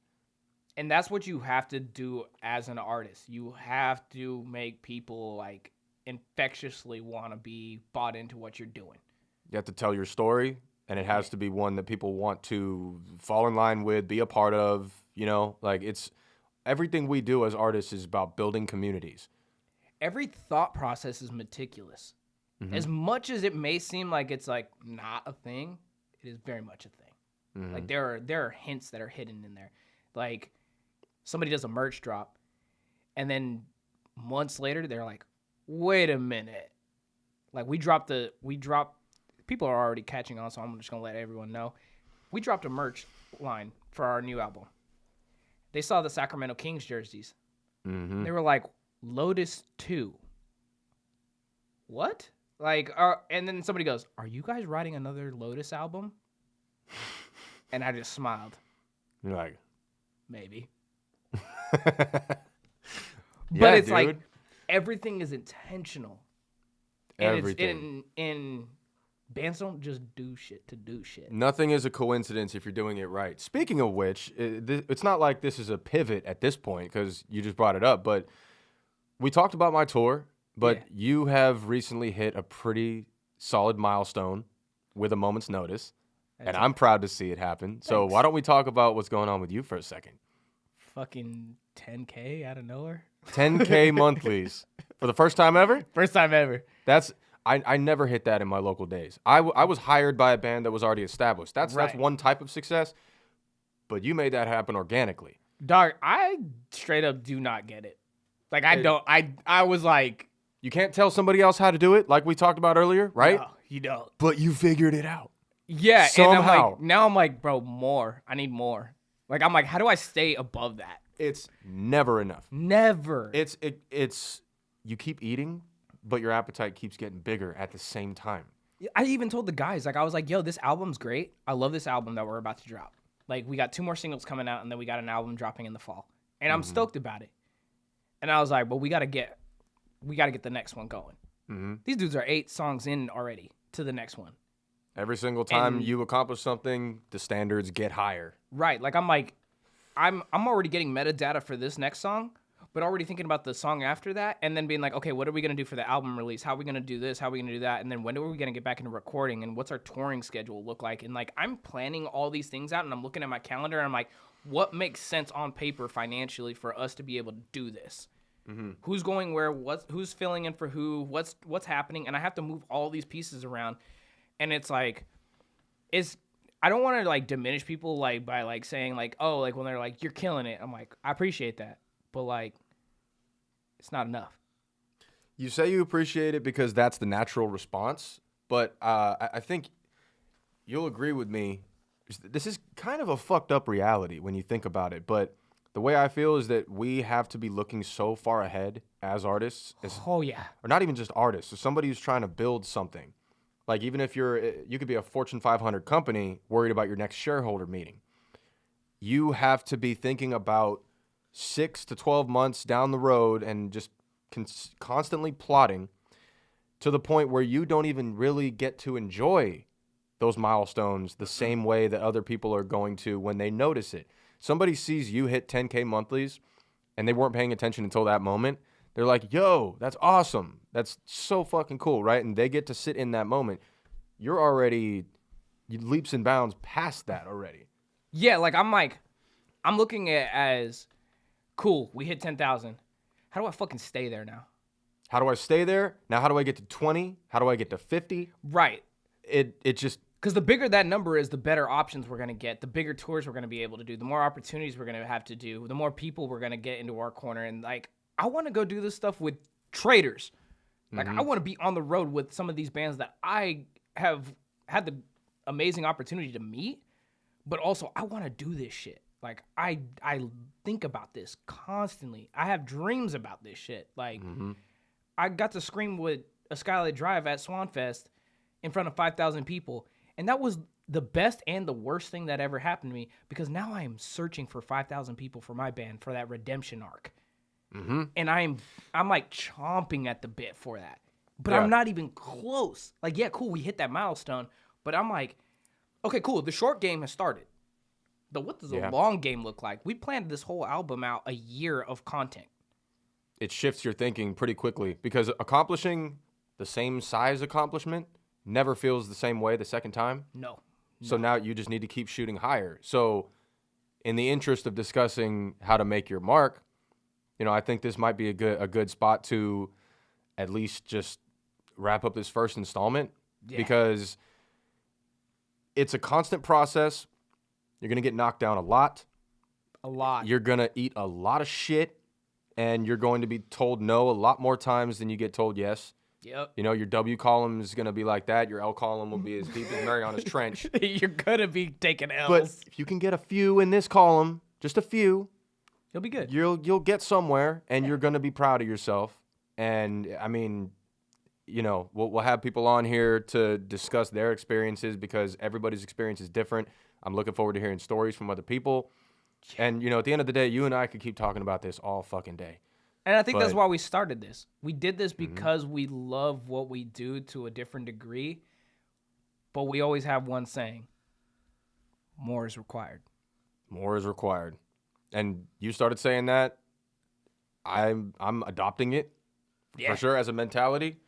And that's what you have to do as an artist. You have to make people like infectiously want to be bought into what you're doing. You have to tell your story, and it has to be one that people want to fall in line with, be a part of, like it's everything we do as artists is about building communities. Every thought process is meticulous. Mm-hmm. As much as it may seem like it's like not a thing, it is very much a thing. Mm-hmm. Like there are hints that are hidden in there. Like somebody does a merch drop, and then months later they're like, wait a minute. Like we dropped people are already catching on, so I'm just gonna let everyone know. We dropped a merch line for our new album. They saw the Sacramento Kings jerseys. Mm-hmm. They were like, Lotus 2. What? Like, and then somebody goes, are you guys writing another Lotus album? And I just smiled. You're like, maybe. But it's dude. like everything is intentional. And everything. And bands don't just do shit to do shit. Nothing is a coincidence if you're doing it right. Speaking of which, it's not like this is a pivot at this point because you just brought it up, but we talked about my tour, but you have recently hit a pretty solid milestone with a moment's notice, and I'm proud to see it happen. Thanks. So why don't we talk about what's going on with you for a second? Fucking 10K out of nowhere. 10K monthlies for the first time ever? First time ever. I never hit that in my local days. I was hired by a band that was already established. That's one type of success, but you made that happen organically. Dog, I straight up do not get it. Like I was like, you can't tell somebody else how to do it, like we talked about earlier, right? No, you don't. But you figured it out. Yeah, somehow. And I'm like, bro, more. I need more. Like I'm like, how do I stay above that? It's never enough. Never. It's you keep eating, but your appetite keeps getting bigger at the same time. I even told the guys, like I was like, yo, this album's great. I love this album that we're about to drop. Like we got 2 more singles coming out, and then we got an album dropping in the fall. And I'm stoked about it. And I was like, well, we gotta get the next one going. Mm-hmm. These dudes are 8 songs in already to the next one. Every single time you accomplish something, the standards get higher. Right. Like I'm already getting metadata for this next song, but already thinking about the song after that, and then being like, okay, what are we gonna do for the album release? How are we gonna do this? How are we gonna do that? And then when are we gonna get back into recording? And what's our touring schedule look like? And like I'm planning all these things out, and I'm looking at my calendar, and I'm like, what makes sense on paper financially for us to be able to do this? Mm-hmm. Who's going where? Who's filling in for who? What's happening? And I have to move all these pieces around, and it's like, I don't want to like diminish people like by like saying like, oh, like when they're like, you're killing it. I'm like, I appreciate that, but like, it's not enough. You say you appreciate it because that's the natural response, but I think you'll agree with me. This is kind of a fucked up reality when you think about it, but the way I feel is that we have to be looking so far ahead as artists. Oh, yeah. Or not even just artists. So somebody who's trying to build something. Like even if you could be a Fortune 500 company worried about your next shareholder meeting. You have to be thinking about 6 to 12 months down the road and just constantly plotting to the point where you don't even really get to enjoy those milestones the same way that other people are going to when they notice it. Somebody sees you hit 10K monthlies and they weren't paying attention until that moment, they're like, yo, that's awesome. That's so fucking cool, right? And they get to sit in that moment. You're already leaps and bounds past that already. Yeah, I'm looking at it as, cool, we hit 10,000. How do I fucking stay there now? How do I stay there? Now, how do I get to 20? How do I get to 50? Right. It just... Because the bigger that number is, the better options we're going to get, the bigger tours we're going to be able to do, the more opportunities we're going to have to do, the more people we're going to get into our corner. And, like, I want to go do this stuff with traders. Like, I want to be on the road with some of these bands that I have had the amazing opportunity to meet, but also I want to do this shit. Like, I think about this constantly. I have dreams about this shit. Like, I got to scream with a Skylight Drive at Swanfest in front of 5,000 people. And that was the best and the worst thing that ever happened to me, because now I am searching for 5,000 people for my band for that redemption arc. And I'm like chomping at the bit for that. But I'm not even close. Like, yeah, cool, we hit that milestone. But I'm like, okay, cool, the short game has started. But what does the long game look like? We planned this whole album out a year of content. It shifts your thinking pretty quickly, because accomplishing the same size accomplishment never feels the same way the second time. No. So now you just need to keep shooting higher. So in the interest of discussing how to make your mark, you know, I think this might be a good spot to at least just wrap up this first installment, because it's a constant process. You're going to get knocked down a lot. A lot. You're going to eat a lot of shit, and you're going to be told no a lot more times than you get told yes. Yep. You know, your W column is going to be like that. Your L column will be as deep as Mariana's Trench. You're going to be taking L's. But if you can get a few in this column, just a few, you'll be good. You'll get somewhere, and you're going to be proud of yourself. And, I mean, you know, we'll have people on here to discuss their experiences, because everybody's experience is different. I'm looking forward to hearing stories from other people. And, you know, at the end of the day, you and I could keep talking about this all fucking day. And I think that's why we started this. We did this because we love what we do to a different degree. But we always have one saying: more is required. More is required. And you started saying that. I'm adopting it for sure as a mentality.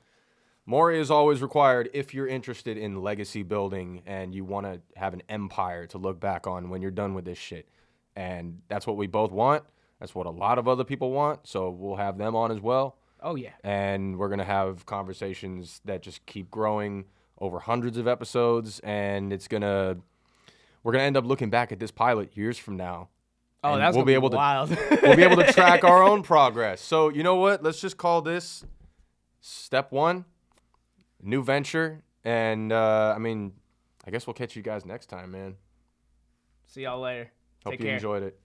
More is always required if you're interested in legacy building and you want to have an empire to look back on when you're done with this shit. And that's what we both want. That's what a lot of other people want. So we'll have them on as well. Oh, yeah. And we're going to have conversations that just keep growing over hundreds of episodes. And we're going to end up looking back at this pilot years from now. Oh, that's going to be wild. We'll be able to track our own progress. So you know what? Let's just call this step one, new venture. And, I mean, I guess we'll catch you guys next time, man. See y'all later. Hope you enjoyed it.